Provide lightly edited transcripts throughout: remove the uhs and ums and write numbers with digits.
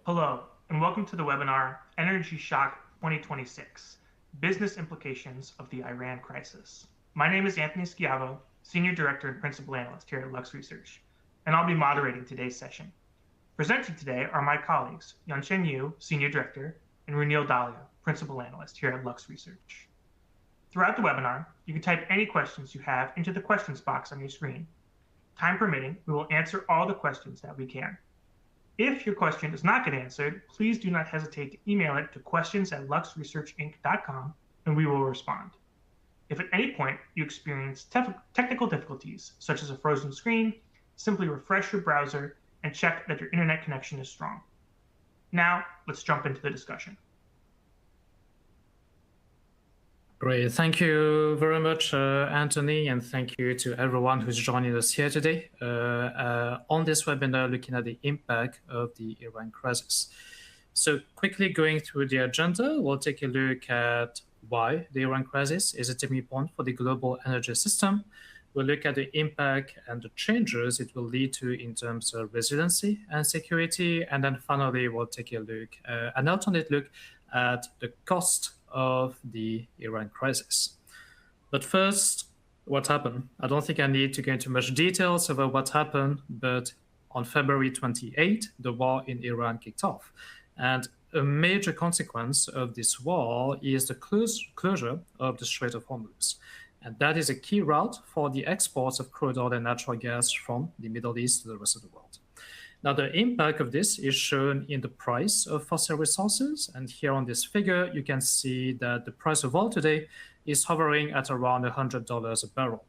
Hello, and welcome to the webinar Energy Shock 2026 Business Implications of the Iran Crisis. My name is Anthony Schiavo, Senior Director and Principal Analyst here at Lux Research, and I'll be moderating today's session. Presenting today are my colleagues, Yunshen Yu, Senior Director, and Runil Dalia, Principal Analyst here at Lux Research. Throughout the webinar, you can type any questions you have into the questions box on your screen. Time permitting, we will answer all the questions that we can. If your question does not get answered, please do not hesitate to email it to questions@luxresearchinc.com and we will respond. If at any point you experience technical difficulties, such as a frozen screen, simply refresh your browser and check that your internet connection is strong. Now, let's jump into the discussion. Great. Thank you very much, Anthony, and thank you to everyone who's joining us here today on this webinar looking at the impact of the Iran crisis. So quickly going through the agenda, we'll take a look at why the Iran crisis is a tipping point for the global energy system. We'll look at the impact and the changes it will lead to in terms of resiliency and security. And then finally, we'll take a look, an alternate look at the cost of the Iran crisis. But first, what happened? I don't think I need to go into much details about what happened, but on February 28, the war in Iran kicked off. And a major consequence of this war is the closure of the Strait of Hormuz. And that is a key route for the exports of crude oil and natural gas from the Middle East to the rest of the world. Now, the impact of this is shown in the price of fossil resources. And here on this figure, you can see that the price of oil today is hovering at around $100 a barrel.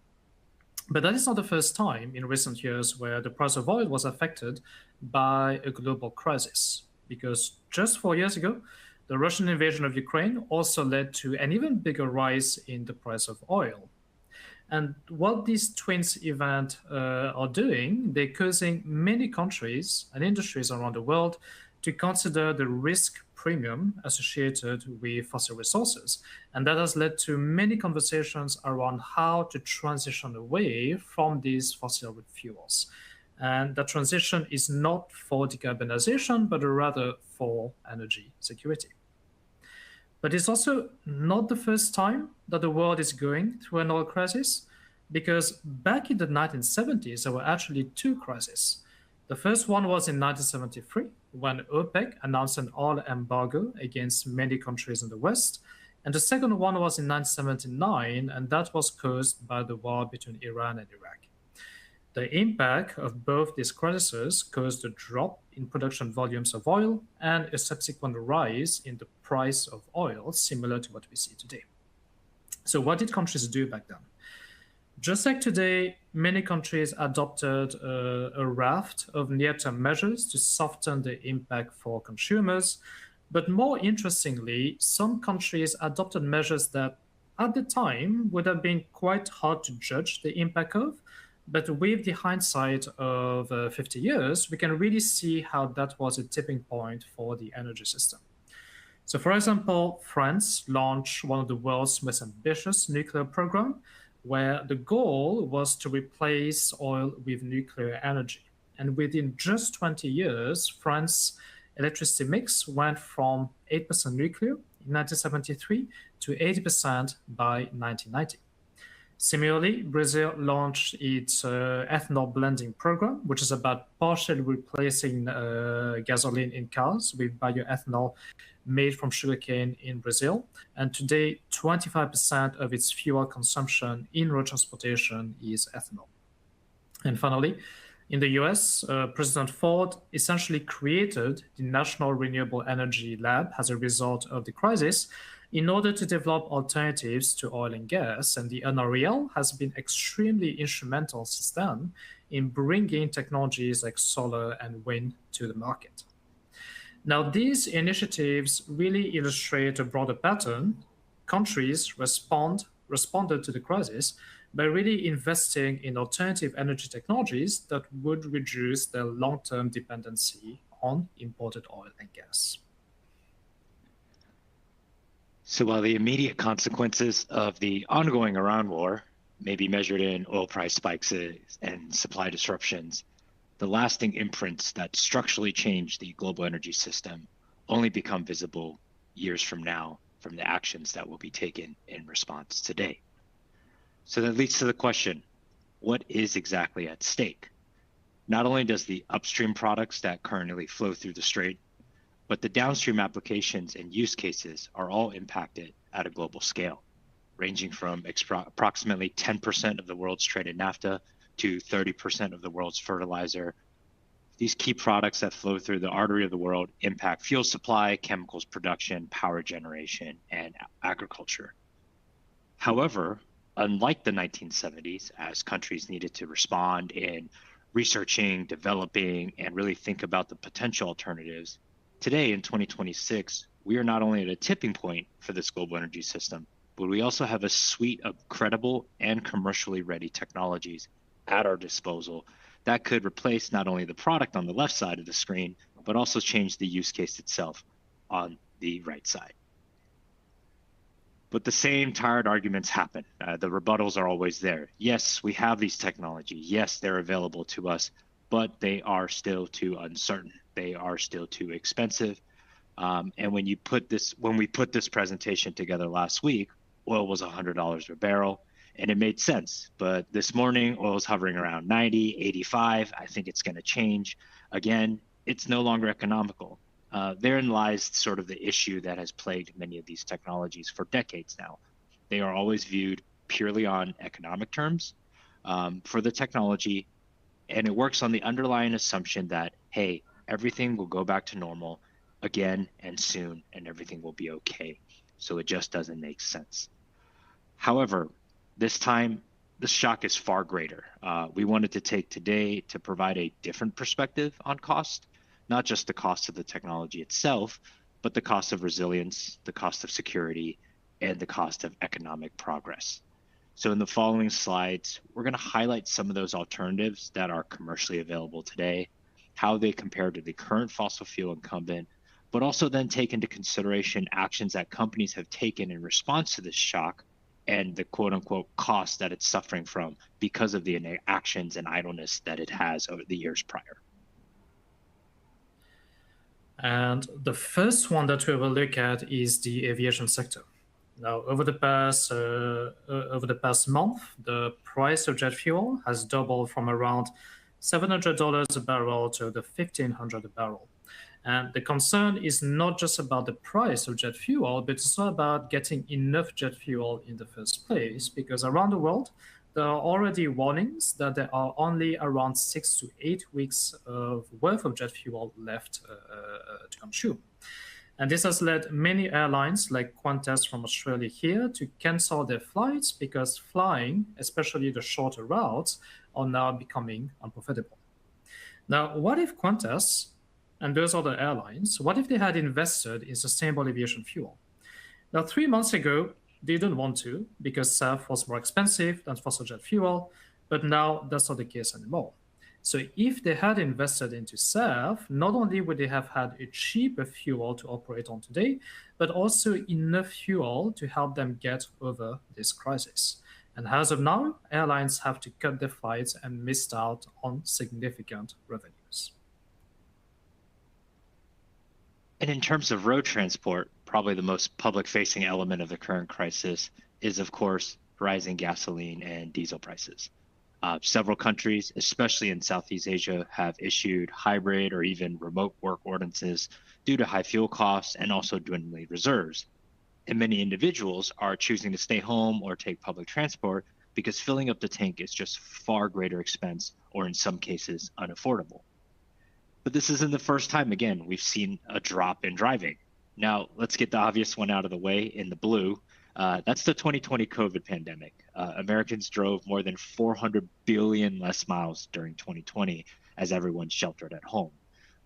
But that is not the first time in recent years where the price of oil was affected by a global crisis, because just 4 years ago, the Russian invasion of Ukraine also led to an even bigger rise in the price of oil. And what these twins events are doing, they're causing many countries and industries around the world to consider the risk premium associated with fossil resources. And that has led to many conversations around how to transition away from these fossil fuels. And that transition is not for decarbonization, but rather for energy security. But it's also not the first time that the world is going through an oil crisis, because back in the 1970s, there were actually two crises. The first one was in 1973, when OPEC announced an oil embargo against many countries in the West. And the second one was in 1979, and that was caused by the war between Iran and Iraq. The impact of both these crises caused a drop in production volumes of oil and a subsequent rise in the price of oil, similar to what we see today. So what did countries do back then? Just like today, many countries adopted a raft of near-term measures to soften the impact for consumers. But more interestingly, some countries adopted measures that at the time would have been quite hard to judge the impact of. But with the hindsight of 50 years, we can really see how that was a tipping point for the energy system. So for example, France launched one of the world's most ambitious nuclear programs, where the goal was to replace oil with nuclear energy. And within just 20 years, France's electricity mix went from 8% nuclear in 1973 to 80% by 1990. Similarly, Brazil launched its ethanol blending program, which is about partially replacing gasoline in cars with bioethanol made from sugarcane in Brazil. And today, 25% of its fuel consumption in road transportation is ethanol. And finally, in the US, President Ford essentially created the National Renewable Energy Lab as a result of the crisis in order to develop alternatives to oil and gas. And the NREL has been extremely instrumental since then in bringing technologies like solar and wind to the market. Now, these initiatives really illustrate a broader pattern. Countries responded to the crisis by really investing in alternative energy technologies that would reduce their long-term dependency on imported oil and gas. So while the immediate consequences of the ongoing Iran war may be measured in oil price spikes and supply disruptions, the lasting imprints that structurally change the global energy system only become visible years from now from the actions that will be taken in response today. So that leads to the question, what is exactly at stake? Not only does the upstream products that currently flow through the strait, but the downstream applications and use cases are all impacted at a global scale, ranging from approximately 10% of the world's traded naphtha to 30% of the world's fertilizer. These key products that flow through the artery of the world impact fuel supply, chemicals production, power generation, and agriculture. However, unlike the 1970s, as countries needed to respond in researching, developing, and really think about the potential alternatives, today in 2026, we are not only at a tipping point for this global energy system, but we also have a suite of credible and commercially ready technologies at our disposal that could replace not only the product on the left side of the screen, but also change the use case itself on the right side. But the same tired arguments happen. The rebuttals are always there. Yes, we have these technologies. Yes, they're available to us, but they are still too uncertain. They are still too expensive. And when we put this presentation together last week, oil was $100 a barrel, and it made sense. But this morning, oil is hovering around 90, 85. I think it's going to change. Again, it's no longer economical. Therein lies sort of the issue that has plagued many of these technologies for decades now. They are always viewed purely on economic terms for the technology, and it works on the underlying assumption that, hey, everything will go back to normal again and soon, and everything will be okay. So it just doesn't make sense. However, this time, the shock is far greater. We wanted to take today to provide a different perspective on cost, not just the cost of the technology itself, but the cost of resilience, the cost of security, and the cost of economic progress. So in the following slides, we're going to highlight some of those alternatives that are commercially available today, how they compare to the current fossil fuel incumbent, but also then take into consideration actions that companies have taken in response to this shock and the quote unquote cost that it's suffering from because of the actions and idleness that it has over the years prior. And the first one that we will look at is the aviation sector. Now, over the past month, the price of jet fuel has doubled from around $700 a barrel to the $1,500 a barrel. And the concern is not just about the price of jet fuel, but it's also about getting enough jet fuel in the first place, because around the world, there are already warnings that there are only around 6 to 8 weeks of worth of jet fuel left to consume. And this has led many airlines like Qantas from Australia here to cancel their flights because flying, especially the shorter routes, are now becoming unprofitable. Now, what if Qantas and those other airlines, what if they had invested in sustainable aviation fuel? Now, 3 months ago, they didn't want to because SAF was more expensive than fossil jet fuel, but now that's not the case anymore. So if they had invested into SAF, not only would they have had a cheaper fuel to operate on today, but also enough fuel to help them get over this crisis. And as of now, airlines have to cut their flights and missed out on significant revenues. And in terms of road transport, probably the most public-facing element of the current crisis is, of course, rising gasoline and diesel prices. Several countries, especially in Southeast Asia, have issued hybrid or even remote work ordinances due to high fuel costs and also dwindling reserves. And many individuals are choosing to stay home or take public transport because filling up the tank is just far greater expense or in some cases unaffordable. But this isn't the first time, again, we've seen a drop in driving. Now, let's get the obvious one out of the way in the blue. That's the 2020 COVID pandemic. Americans drove more than 400 billion less miles during 2020 as everyone sheltered at home.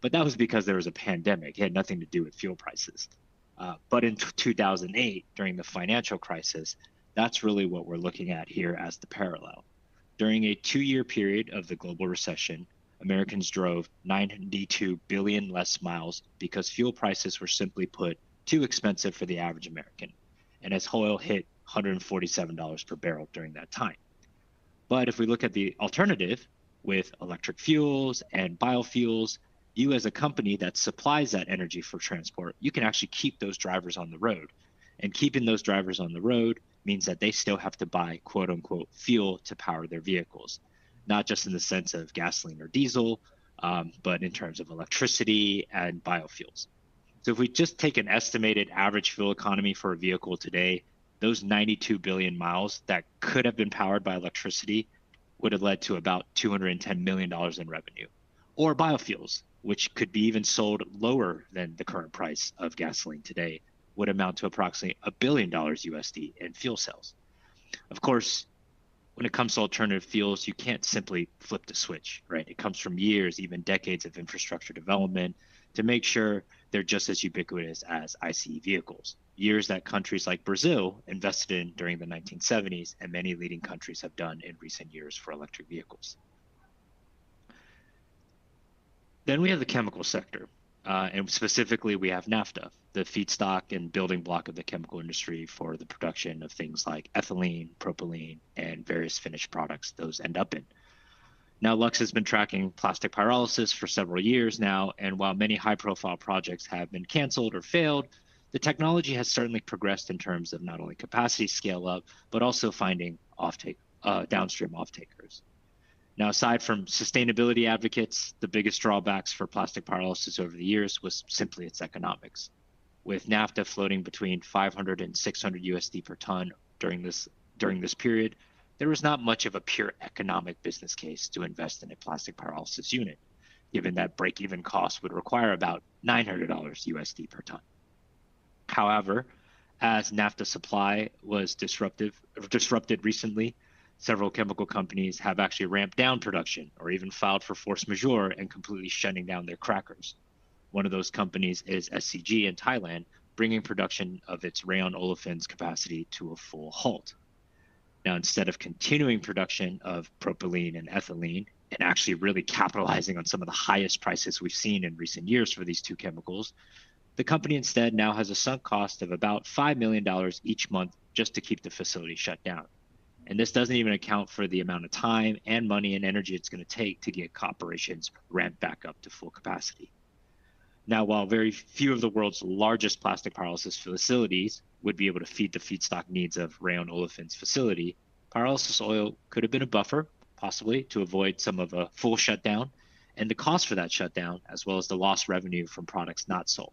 But that was because there was a pandemic. It had nothing to do with fuel prices. But in 2008, during the financial crisis, that's really what we're looking at here as the parallel. During a 2-year period of the global recession, Americans drove 92 billion less miles because fuel prices were simply put too expensive for the average American. And as oil hit $147 per barrel during that time. But if we look at the alternative, with electric fuels and biofuels, you as a company that supplies that energy for transport, you can actually keep those drivers on the road. And keeping those drivers on the road means that they still have to buy quote unquote fuel to power their vehicles, not just in the sense of gasoline or diesel, but in terms of electricity and biofuels. So if we just take an estimated average fuel economy for a vehicle today, those 92 billion miles that could have been powered by electricity would have led to about $210 million in revenue. Or biofuels, which could be even sold lower than the current price of gasoline today, would amount to approximately $1 billion USD in fuel cells. Of course, when it comes to alternative fuels, you can't simply flip the switch, right? It comes from years, even decades of infrastructure development to make sure they're just as ubiquitous as ICE vehicles. Years that countries like Brazil invested in during the 1970s, and many leading countries have done in recent years for electric vehicles. Then we have the chemical sector, and specifically we have naphtha, the feedstock and building block of the chemical industry for the production of things like ethylene, propylene, and various finished products those end up in. Now, Lux has been tracking plastic pyrolysis for several years now, and while many high-profile projects have been canceled or failed, the technology has certainly progressed in terms of not only capacity scale up, but also finding downstream off-takers. Now, aside from sustainability advocates, the biggest drawbacks for plastic pyrolysis over the years was simply its economics. With naphtha floating between 500 and 600 USD per ton during this period, there was not much of a pure economic business case to invest in a plastic pyrolysis unit, given that break-even cost would require about $900 USD per ton. However, as naphtha supply was disrupted recently, several chemical companies have actually ramped down production or even filed for force majeure and completely shutting down their crackers. One of those companies is SCG in Thailand, bringing production of its rayon olefins capacity to a full halt. Now, instead of continuing production of propylene and ethylene and actually really capitalizing on some of the highest prices we've seen in recent years for these two chemicals, the company instead now has a sunk cost of about $5 million each month just to keep the facility shut down. And this doesn't even account for the amount of time and money and energy it's going to take to get operations ramped back up to full capacity. Now, while very few of the world's largest plastic pyrolysis facilities would be able to feed the feedstock needs of rayon olefins facility, pyrolysis oil could have been a buffer, possibly, to avoid some of a full shutdown and the cost for that shutdown, as well as the lost revenue from products not sold.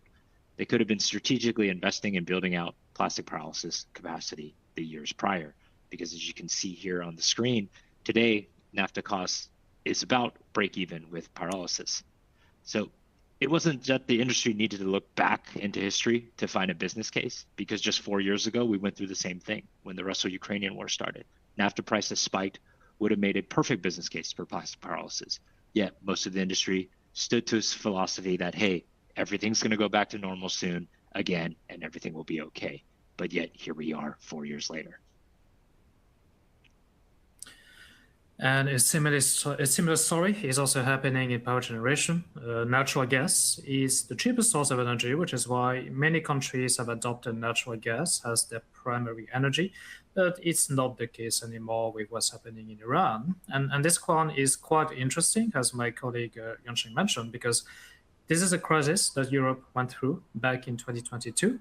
They could have been strategically investing in building out plastic pyrolysis capacity the years prior, because as you can see here on the screen, today, naphtha cost is about break even with pyrolysis. So it wasn't that the industry needed to look back into history to find a business case, because just 4 years ago, we went through the same thing when the Russo-Ukrainian war started. Naphtha prices spiked, would have made a perfect business case for plastic pyrolysis. Yet most of the industry stood to its philosophy that, hey, everything's going to go back to normal soon again, and everything will be okay. But yet here we are 4 years later. And a similar story is also happening in power generation. Natural gas is the cheapest source of energy, which is why many countries have adopted natural gas as their primary energy. But it's not the case anymore with what's happening in Iran. And this one is quite interesting, as my colleague Yonsheng mentioned, because this is a crisis that Europe went through back in 2022.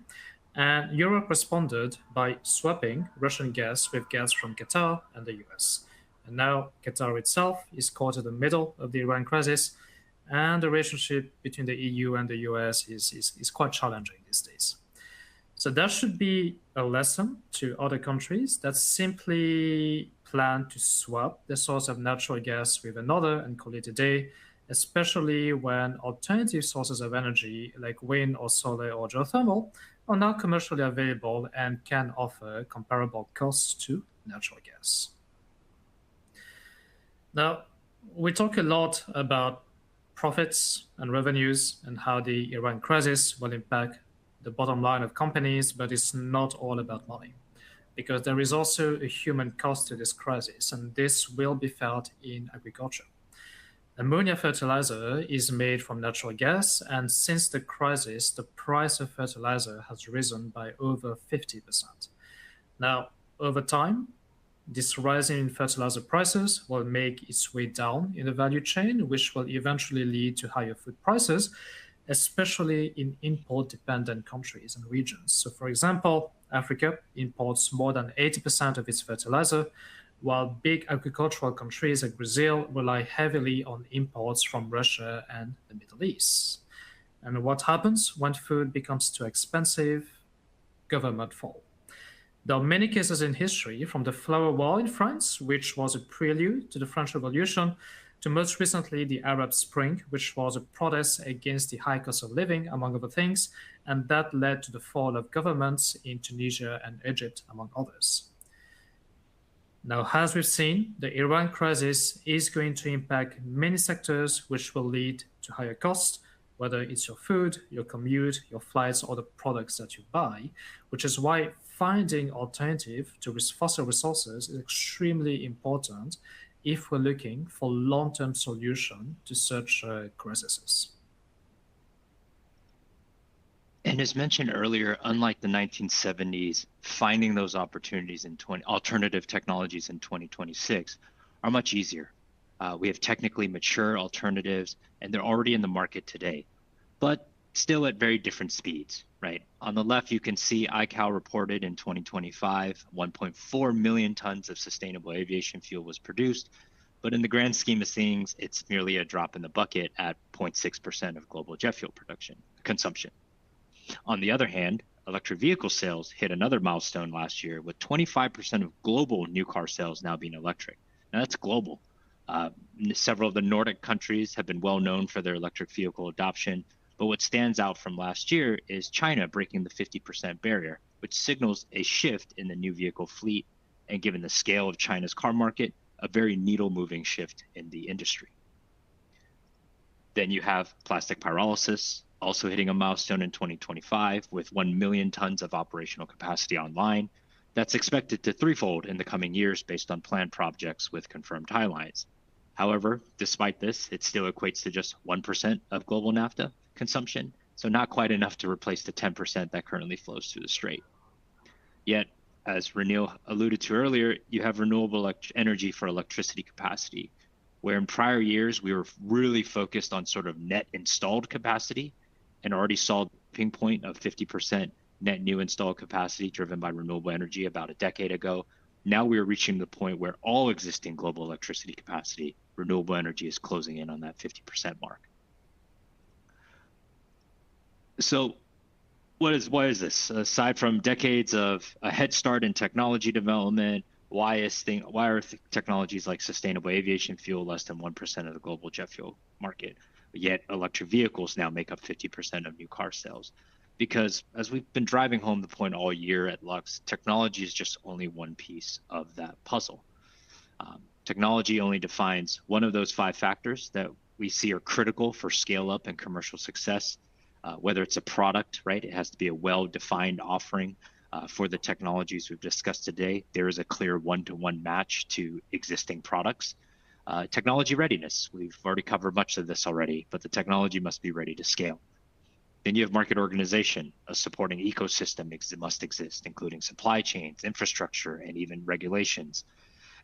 And Europe responded by swapping Russian gas with gas from Qatar and the US. And now Qatar itself is caught in the middle of the Iran crisis, and the relationship between the EU and the US is quite challenging these days. So that should be a lesson to other countries that simply plan to swap the source of natural gas with another and call it a day, especially when alternative sources of energy like wind or solar or geothermal are now commercially available and can offer comparable costs to natural gas. Now, we talk a lot about profits and revenues and how the Iran crisis will impact the bottom line of companies, but it's not all about money, because there is also a human cost to this crisis, and this will be felt in agriculture. Ammonia fertilizer is made from natural gas, and since the crisis, the price of fertilizer has risen by over 50%. Now, over time, This rise in fertilizer prices will make its way down in the value chain, which will eventually lead to higher food prices, especially in import-dependent countries and regions. So, for example, Africa imports more than 80% of its fertilizer, while big agricultural countries like Brazil rely heavily on imports from Russia and the Middle East. And what happens when food becomes too expensive? Government fall. There are many cases in history, from the Flower War in France, which was a prelude to the French Revolution, to most recently the Arab Spring, which was a protest against the high cost of living, among other things, and that led to the fall of governments in Tunisia and Egypt, among others. Now, as we've seen, the Iran crisis is going to impact many sectors, which will lead to higher costs, whether it's your food, your commute, your flights, or the products that you buy, which is why finding alternative to fossil resources is extremely important if we're looking for long-term solution to such crises. And as mentioned earlier, unlike the 1970s, finding those opportunities in alternative technologies in 2026 are much easier. We have technically mature alternatives, and they're already in the market today, but still at very different speeds, right? On the left, you can see ICAO reported in 2025, 1.4 million tons of sustainable aviation fuel was produced, but in the grand scheme of things, it's merely a drop in the bucket at 0.6% of global jet fuel consumption. On the other hand, electric vehicle sales hit another milestone last year, with 25% of global new car sales now being electric. Now that's global. Several of the Nordic countries have been well known for their electric vehicle adoption, but what stands out from last year is China breaking the 50% barrier, which signals a shift in the new vehicle fleet, and given the scale of China's car market, a very needle-moving shift in the industry. Then you have plastic pyrolysis, also hitting a milestone in 2025 with 1 million tons of operational capacity online. That's expected to threefold in the coming years based on planned projects with confirmed timelines. However, despite this, it still equates to just 1% of global naphtha consumption, so not quite enough to replace the 10% that currently flows through the strait. Yet, as Renil alluded to earlier, you have renewable energy for electricity capacity, where in prior years we were really focused on sort of net installed capacity and already saw the tipping point of 50% net new installed capacity driven by renewable energy about a decade ago. Now we are reaching the point where all existing global electricity capacity, renewable energy, is closing in on that 50% mark. So what is this? Aside from decades of a head start in technology development, why are technologies like sustainable aviation fuel less than 1% of the global jet fuel market? Yet electric vehicles now make up 50% of new car sales. Because as we've been driving home the point all year at Lux, technology is just only one piece of that puzzle. Technology only defines one of those 5 factors that we see are critical for scale up and commercial success. Whether it's a product, right? It has to be a well-defined offering. For the technologies we've discussed today, there is a clear one-to-one match to existing products. Technology readiness, we've already covered much of this already, but the technology must be ready to scale. Then you have market organization, a supporting ecosystem must exist, including supply chains, infrastructure, and even regulations.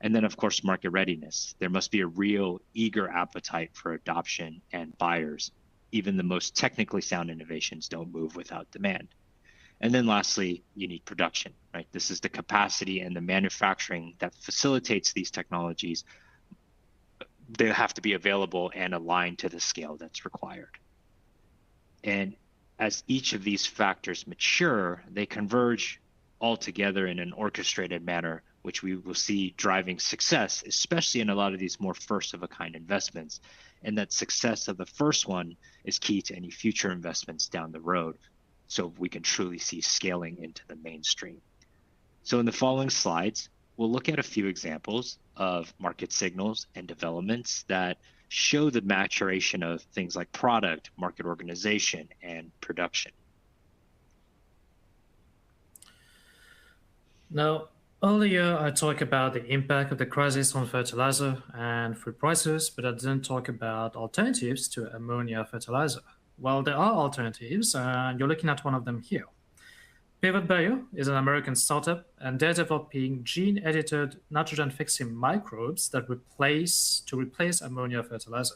And then, of course, market readiness. There must be a real eager appetite for adoption and buyers. Even the most technically sound innovations don't move without demand. And then lastly, you need production, right? This is the capacity and the manufacturing that facilitates these technologies. They have to be available and aligned to the scale that's required. And as each of these factors mature, they converge all together in an orchestrated manner, which we will see driving success, especially in a lot of these more first-of-a-kind investments. And that success of the first one is key to any future investments down the road, so we can truly see scaling into the mainstream. So in the following slides, we'll look at a few examples of market signals and developments that show the maturation of things like product, market organization, and production. Now, earlier I talked about the impact of the crisis on fertilizer and food prices, but I didn't talk about alternatives to ammonia fertilizer. Well, there are alternatives, and you're looking at one of them here. Pivot Bio is an American startup, and they're developing gene-edited nitrogen-fixing microbes that replace ammonia fertilizer.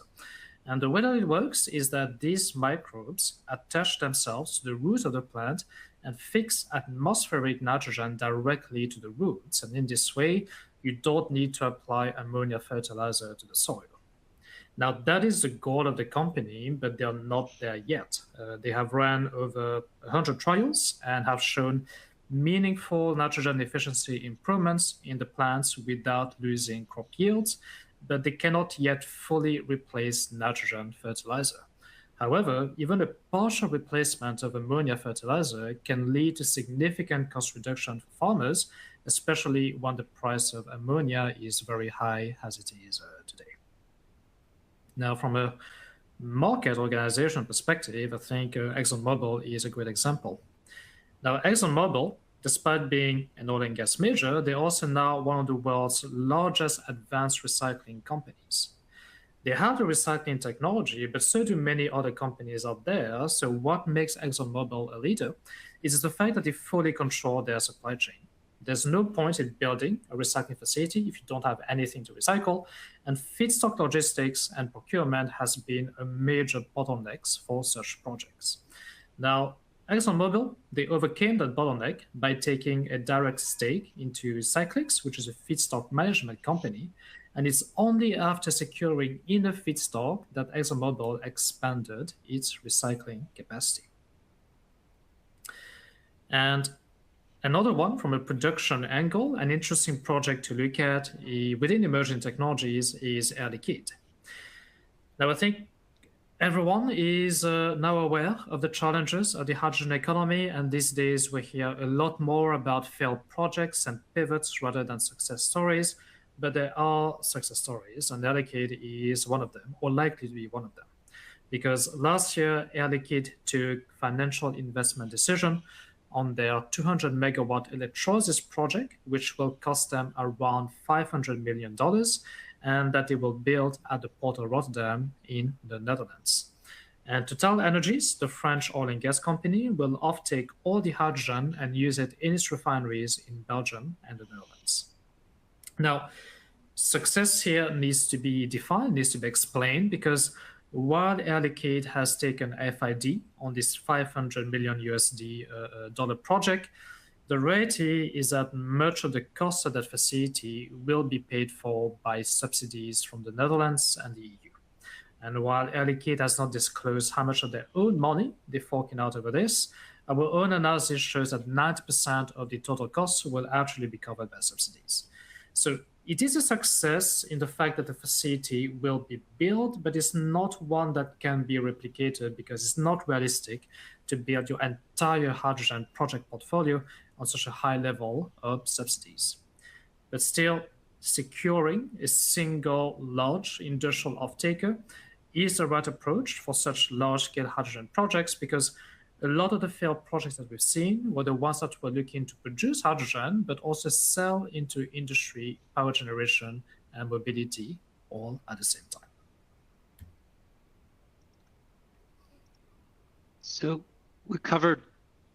And the way that it works is that these microbes attach themselves to the roots of the plant and fix atmospheric nitrogen directly to the roots. And in this way, you don't need to apply ammonia fertilizer to the soil. Now, that is the goal of the company, but they're not there yet. They have run over 100 trials and have shown meaningful nitrogen efficiency improvements in the plants without losing crop yields, but they cannot yet fully replace nitrogen fertilizer. However, even a partial replacement of ammonia fertilizer can lead to significant cost reduction for farmers, especially when the price of ammonia is very high as it is today. Now, from a market organization perspective, I think ExxonMobil is a great example. Now, ExxonMobil, despite being an oil and gas major, they're also now one of the world's largest advanced recycling companies. They have the recycling technology, but so do many other companies out there. So what makes ExxonMobil a leader is the fact that they fully control their supply chain. There's no point in building a recycling facility if you don't have anything to recycle, and feedstock logistics and procurement has been a major bottleneck for such projects. Now, ExxonMobil, they overcame that bottleneck by taking a direct stake into Cyclyx, which is a feedstock management company, and it's only after securing enough feedstock that ExxonMobil expanded its recycling capacity. And another one from a production angle, an interesting project to look at within emerging technologies is Air Liquide. Now, I think everyone is now aware of the challenges of the hydrogen economy, and these days we hear a lot more about failed projects and pivots rather than success stories, but there are success stories, and Air Liquide is one of them, or likely to be one of them. Because last year, Air Liquide took financial investment decision on their 200 megawatt electrolysis project, which will cost them around $500 million, and that they will build at the Port of Rotterdam in the Netherlands. And Total Energies, the French oil and gas company, will offtake all the hydrogen and use it in its refineries in Belgium and the Netherlands. Now, success here needs to be defined, needs to be explained, because while Air Liquide has taken FID on this $500 million dollar project, the reality is that much of the cost of that facility will be paid for by subsidies from the Netherlands and the EU. And while Air Liquide has not disclosed how much of their own money they're forking out over this, our own analysis shows that 90% of the total costs will actually be covered by subsidies. So it is a success in the fact that the facility will be built, but it's not one that can be replicated because it's not realistic to build your entire hydrogen project portfolio on such a high level of subsidies. But still, securing a single large industrial off-taker is the right approach for such large-scale hydrogen projects, because a lot of the failed projects that we've seen were the ones that were looking to produce hydrogen, but also sell into industry, power generation, and mobility all at the same time. So we covered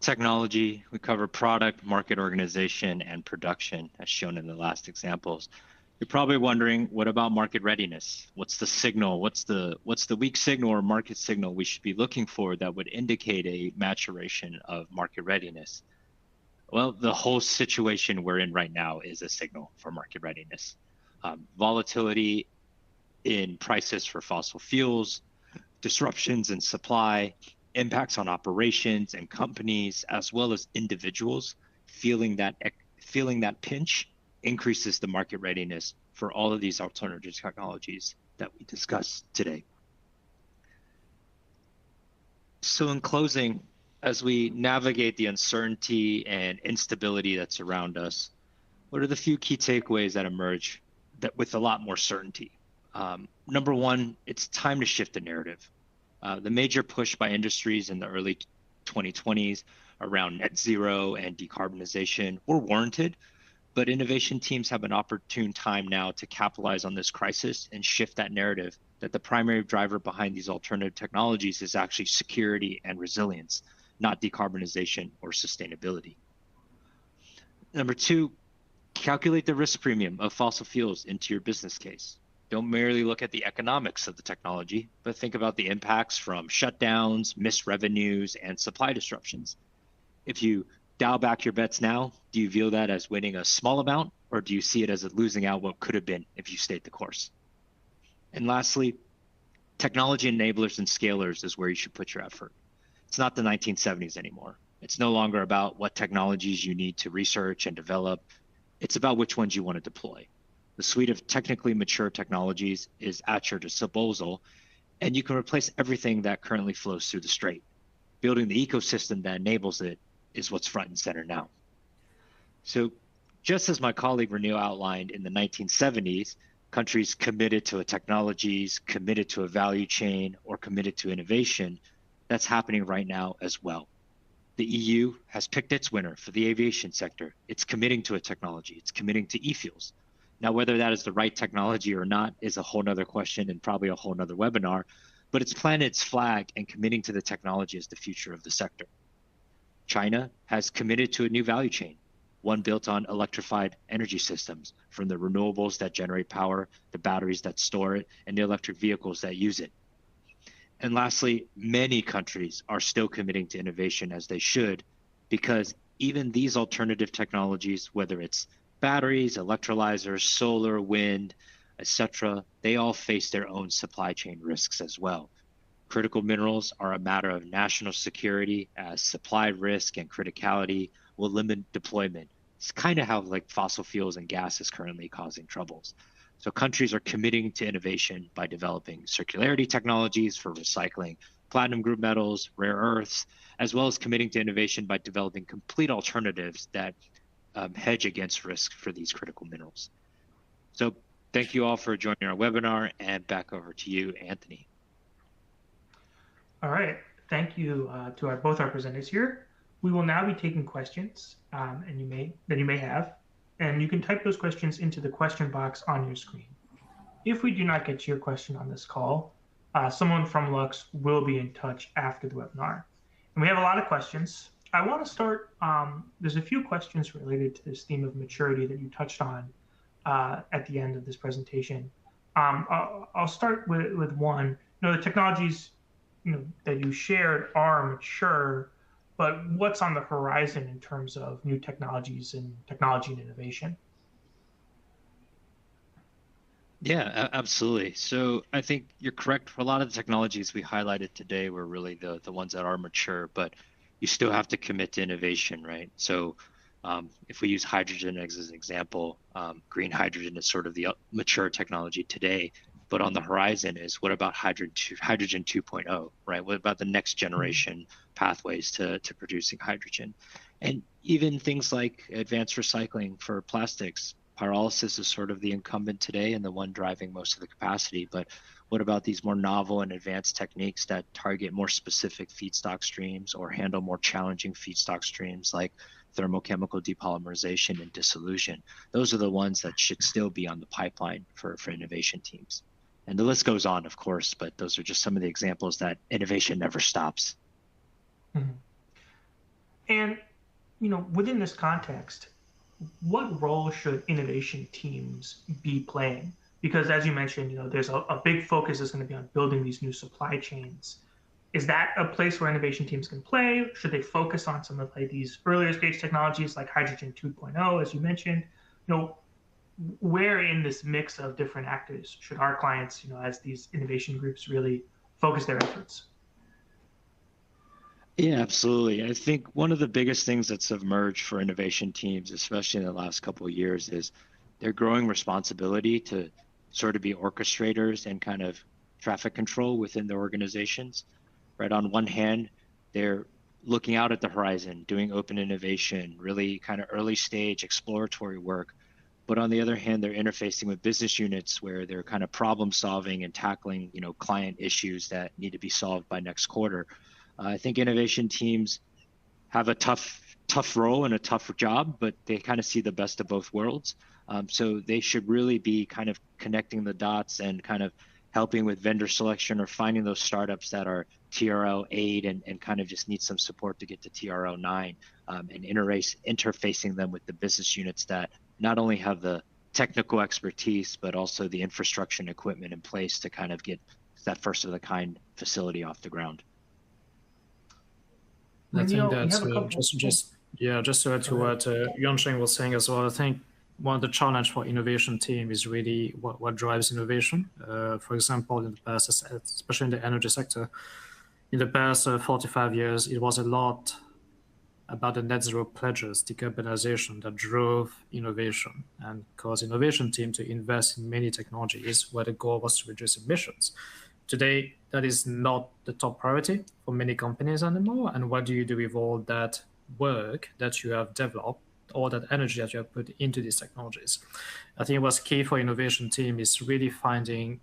technology, we covered product, market organization, and production, as shown in the last examples. You're probably wondering, what about market readiness? What's the signal? What's the weak signal or market signal we should be looking for that would indicate a maturation of market readiness? Well, the whole situation we're in right now is a signal for market readiness. Volatility in prices for fossil fuels, disruptions in supply, impacts on operations and companies, as well as individuals feeling that pinch, increases the market readiness for all of these alternative technologies that we discussed today. So in closing, as we navigate the uncertainty and instability that's around us, what are the few key takeaways that emerge that with a lot more certainty? Number one, it's time to shift the narrative. The major push by industries in the early 2020s around net zero and decarbonization were warranted, but innovation teams have an opportune time now to capitalize on this crisis and shift that narrative that the primary driver behind these alternative technologies is actually security and resilience. not decarbonization or sustainability. Number two, calculate the risk premium of fossil fuels into your business case. Don't merely look at the economics of the technology, but think about the impacts from shutdowns, missed revenues, and supply disruptions. If you dial back your bets now, do you view that as winning a small amount, or do you see it as losing out what could have been if you stayed the course? And lastly, technology enablers and scalers is where you should put your effort. It's not the 1970s anymore. It's no longer about what technologies you need to research and develop. It's about which ones you want to deploy. The suite of technically mature technologies is at your disposal, and you can replace everything that currently flows through the strait. Building the ecosystem that enables it is what's front and center now. So just as my colleague Renew outlined in the 1970s, countries committed to a technologies, committed to a value chain, or committed to innovation, that's happening right now as well. The EU has picked its winner for the aviation sector. It's committing to a technology. It's committing to e-fuels. Now, whether that is the right technology or not is a whole nother question and probably a whole nother webinar, but it's planted its flag and committing to the technology as the future of the sector. China has committed to a new value chain, one built on electrified energy systems, from the renewables that generate power, the batteries that store it, and the electric vehicles that use it. And lastly, many countries are still committing to innovation as they should, because even these alternative technologies, whether it's batteries, electrolyzers, solar, wind, etc., they all face their own supply chain risks as well. Critical minerals are a matter of national security, as supply risk and criticality will limit deployment. It's kind of how like fossil fuels and gas is currently causing troubles. So countries are committing to innovation by developing circularity technologies for recycling platinum group metals, rare earths, as well as committing to innovation by developing complete alternatives that hedge against risk for these critical minerals. So thank you all for joining our webinar, and back over to you, Anthony. All right, thank you to both our presenters here. We will now be taking questions that you may have, and you can type those questions into the question box on your screen. If we do not get to your question on this call, someone from Lux will be in touch after the webinar. And we have a lot of questions. I want to start, there's a few questions related to this theme of maturity that you touched on at the end of this presentation. I'll start with one. The technologies that you shared are mature, but what's on the horizon in terms of new technologies and technology and innovation? Yeah, absolutely. So I think you're correct. For a lot of the technologies we highlighted today were really the ones that are mature, but you still have to commit to innovation, right? So if we use hydrogen as an example, green hydrogen is sort of the mature technology today, but on the horizon is, what about hydrogen 2.0, right? What about the next generation pathways to producing hydrogen? And even things like advanced recycling for plastics. Pyrolysis is sort of the incumbent today and the one driving most of the capacity, but what about these more novel and advanced techniques that target more specific feedstock streams or handle more challenging feedstock streams like thermochemical depolymerization and dissolution? Those are the ones that should still be on the pipeline for innovation teams. And the list goes on, of course, but those are just some of the examples that innovation never stops. Mm-hmm. And, within this context, what role should innovation teams be playing? Because as you mentioned, there's a big focus is going to be on building these new supply chains. Is that a place where innovation teams can play? Should they focus on some of these earlier stage technologies like hydrogen 2.0, as you mentioned? Where in this mix of different actors should our clients, as these innovation groups, really focus their efforts? Yeah, absolutely. I think one of the biggest things that's emerged for innovation teams, especially in the last couple of years, is their growing responsibility to sort of be orchestrators and kind of traffic control within their organizations. Right, on one hand, they're looking out at the horizon, doing open innovation, really kind of early stage exploratory work. But on the other hand, they're interfacing with business units where they're kind of problem solving and tackling, client issues that need to be solved by next quarter. I think innovation teams have a tough role and a tough job, but they kind of see the best of both worlds. So they should really be kind of connecting the dots and kind of helping with vendor selection or finding those startups that are TRL 8 and kind of just need some support to get to TRL 9, and interfacing them with the business units that not only have the technical expertise, but also the infrastructure and equipment in place to kind of get that first of the kind facility off the ground. I think Neil, that's just to add to what Yoncheng was saying as well. I think one of the challenge for innovation team is really what drives innovation. For example, in the past, especially in the energy sector, in the past 45 years, it was a lot about the net zero pledges, decarbonization, that drove innovation and caused innovation team to invest in many technologies where the goal was to reduce emissions. Today, that is not the top priority for many companies anymore. And what do you do with all that work that you have developed, all that energy that you have put into these technologies? I think what's key for innovation team is really finding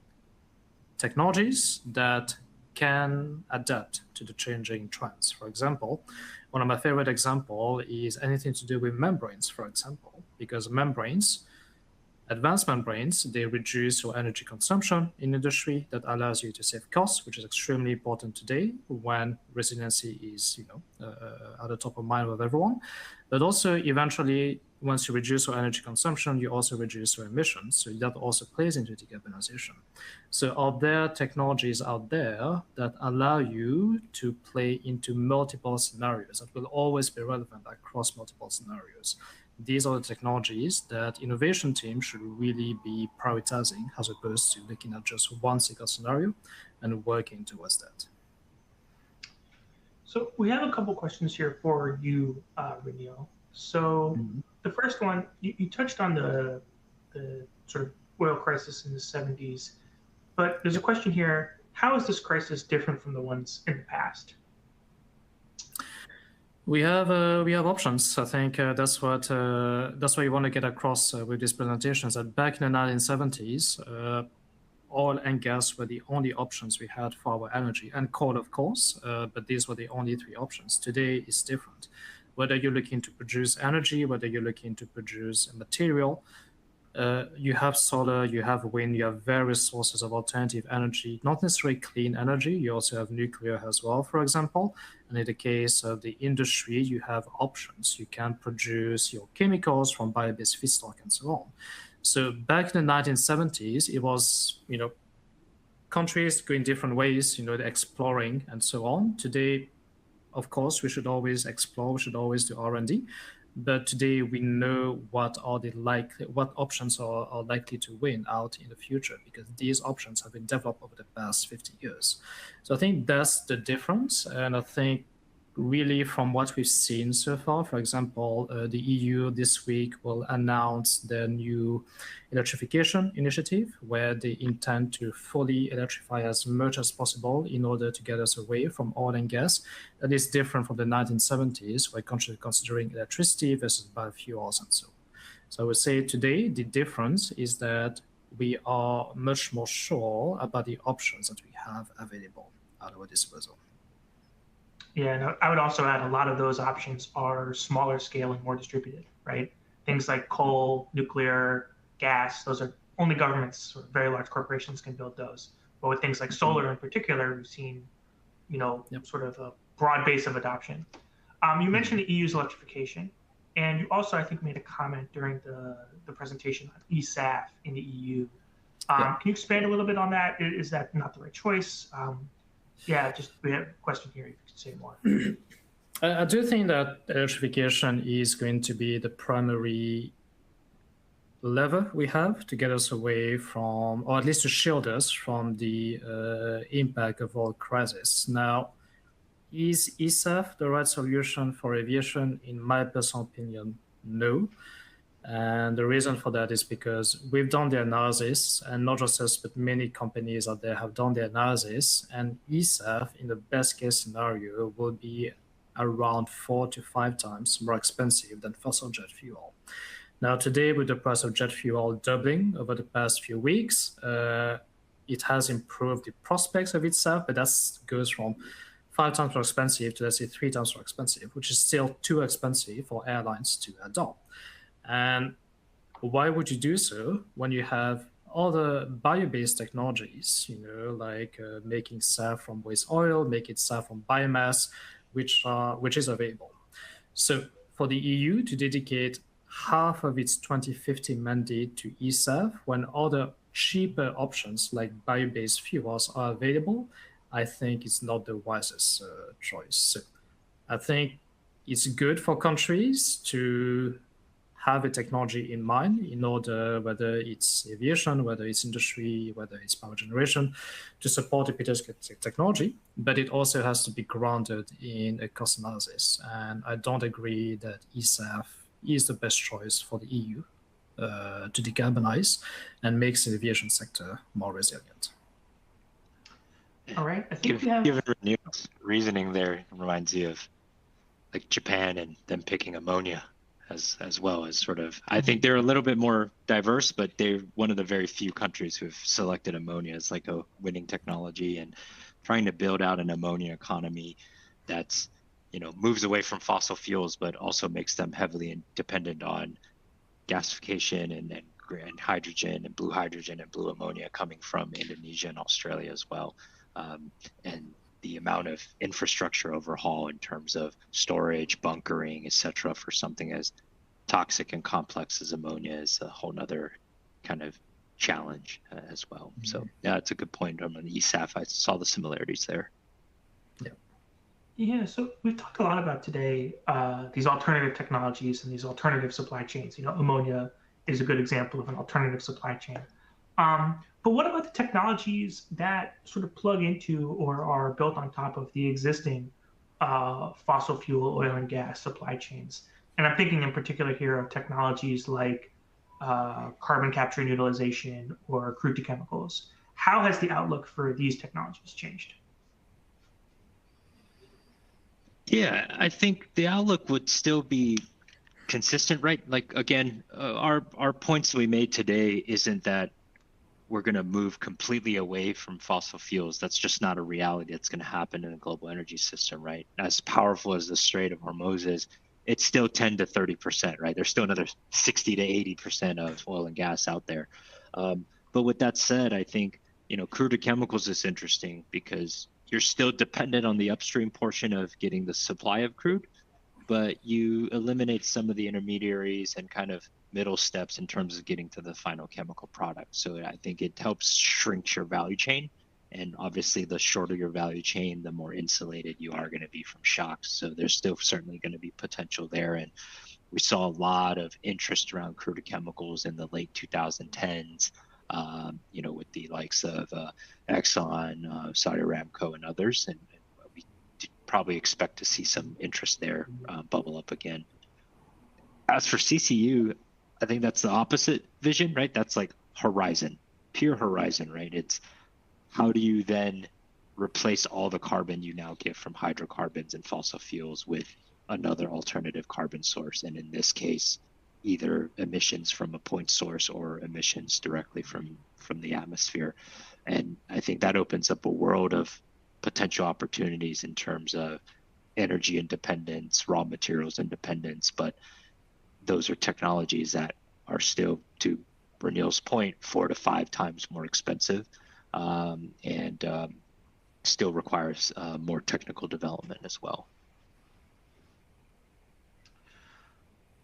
technologies that can adapt to the changing trends. For example, one of my favorite examples is anything to do with membranes, for example, because advanced membranes, they reduce your energy consumption in industry. That allows you to save costs, which is extremely important today when resiliency is at the top of mind with everyone. But also eventually, once you reduce your energy consumption, you also reduce your emissions. So that also plays into decarbonization. So are there technologies out there that allow you to play into multiple scenarios that will always be relevant across multiple scenarios? These are the technologies that innovation teams should really be prioritizing, as opposed to looking at just one single scenario and working towards that. So we have a couple questions here for you, Renio. So the first one, you touched on the sort of oil crisis in the 70s, but there's a question here: how is this crisis different from the ones in the past? We have options. I think that's what you want to get across with these presentations. That back in the 1970s, oil and gas were the only options we had for our energy, and coal, of course. But these were the only three options. Today is different. Whether you're looking to produce energy, whether you're looking to produce a material, you have solar, you have wind, you have various sources of alternative energy, not necessarily clean energy. You also have nuclear as well, for example. And in the case of the industry, you have options. You can produce your chemicals from bio-based feedstock and so on. So back in the 1970s, it was, countries going different ways, exploring and so on. Today, of course, we should always explore, we should always do R&D. But today we know what options are likely to win out in the future, because these options have been developed over the past 50 years. So I think that's the difference. And I think really from what we've seen so far, for example, the EU this week will announce their new electrification initiative, where they intend to fully electrify as much as possible in order to get us away from oil and gas. That is different from the 1970s, where countries considering electricity versus biofuels and so on. So I would say today the difference is that we are much more sure about the options that we have available at our disposal. Yeah, and I would also add a lot of those options are smaller scale and more distributed, right? Things like coal, nuclear, gas, those are only governments or very large corporations can build those. But with things like solar in particular, we've seen, sort of a broad base of adoption. You mentioned the EU's electrification, and you also, I think, made a comment during the presentation on ESAF in the EU. Can you expand a little bit on that? Is that not the right choice? We have a question here, if you could say more. I do think that electrification is going to be the primary lever we have to get us away from, or at least to shield us from the impact of oil crisis. Now, is ESAF the right solution for aviation? In my personal opinion, no. And the reason for that is because we've done the analysis, and not just us, but many companies out there have done the analysis, and ESAF, in the best case scenario, will be around 4 to 5 times more expensive than fossil jet fuel. Now, today, with the price of jet fuel doubling over the past few weeks, it has improved the prospects of ESAF, but that goes from 5 times more expensive to, let's say, 3 times more expensive, which is still too expensive for airlines to adopt. And why would you do so when you have other bio-based technologies, like making SAF from waste oil, making SAF from biomass, which is available. So for the EU to dedicate half of its 2050 mandate to eSAF when other cheaper options like bio-based fuels are available, I think it's not the wisest choice. So I think it's good for countries to have a technology in mind in order, whether it's aviation, whether it's industry, whether it's power generation, to support the petrochemical technology, but it also has to be grounded in a cost analysis. And I don't agree that eSAF is the best choice for the EU to decarbonize and makes the aviation sector more resilient. All right, I think we have... Given Renew's reasoning there reminds you of like Japan and them picking ammonia as well as sort of, I think they're a little bit more diverse, but they're one of the very few countries who've selected ammonia as like a winning technology and trying to build out an ammonia economy that's, moves away from fossil fuels, but also makes them heavily dependent on gasification and hydrogen and blue ammonia coming from Indonesia and Australia as well. And the amount of infrastructure overhaul in terms of storage, bunkering, et cetera, for something as toxic and complex as ammonia is a whole nother kind of challenge as well. Mm-hmm. So yeah, it's a good point on the eSAF. I saw the similarities there. Yeah, so we've talked a lot about today these alternative technologies and these alternative supply chains. Ammonia is a good example of an alternative supply chain. But what about the technologies that sort of plug into or are built on top of the existing fossil fuel, oil and gas supply chains? And I'm thinking in particular here of technologies like carbon capture and utilization or crude to chemicals. How has the outlook for these technologies changed? Yeah, I think the outlook would still be consistent, right? Like, again, our points we made today isn't that we're going to move completely away from fossil fuels. That's just not a reality that's going to happen in the global energy system, right? As powerful as the Strait of Hormuz is, it's still 10 to 30%, right? There's still another 60 to 80% of oil and gas out there. But with that said, I think, crude to chemicals is interesting because you're still dependent on the upstream portion of getting the supply of crude, but you eliminate some of the intermediaries and kind of middle steps in terms of getting to the final chemical product. So I think it helps shrink your value chain. And obviously, the shorter your value chain, the more insulated you are going to be from shocks. So there's still certainly going to be potential there. And we saw a lot of interest around crude chemicals in the late 2010s, with the likes of Exxon, Saudi Aramco, and others. And we probably expect to see some interest there bubble up again. As for CCU, I think that's the opposite vision, right? That's like horizon, pure horizon, right? It's how do you then replace all the carbon you now get from hydrocarbons and fossil fuels with another alternative carbon source? And in this case, either emissions from a point source or emissions directly from the atmosphere. And I think that opens up a world of potential opportunities in terms of energy independence, raw materials independence, but those are technologies that are still, to Renil's point, 4 to 5 times more expensive and still requires more technical development as well.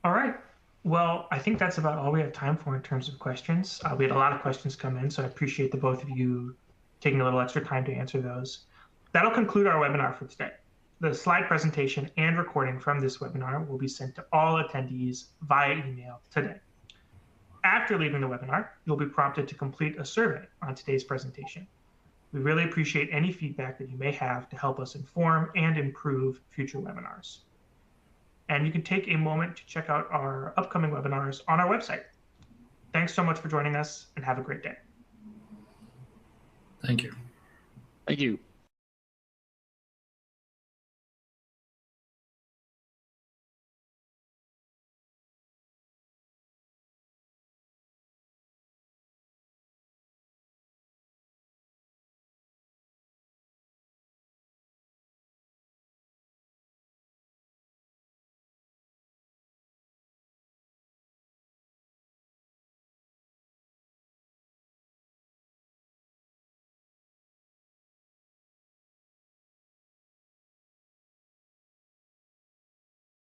All right. Well, I think that's about all we have time for in terms of questions. We had a lot of questions come in, so I appreciate the both of you taking a little extra time to answer those. That'll conclude our webinar for today. The slide presentation and recording from this webinar will be sent to all attendees via email today. After leaving the webinar, you'll be prompted to complete a survey on today's presentation. We really appreciate any feedback that you may have to help us inform and improve future webinars. And you can take a moment to check out our upcoming webinars on our website. Thanks so much for joining us and have a great day. Thank you. Thank you.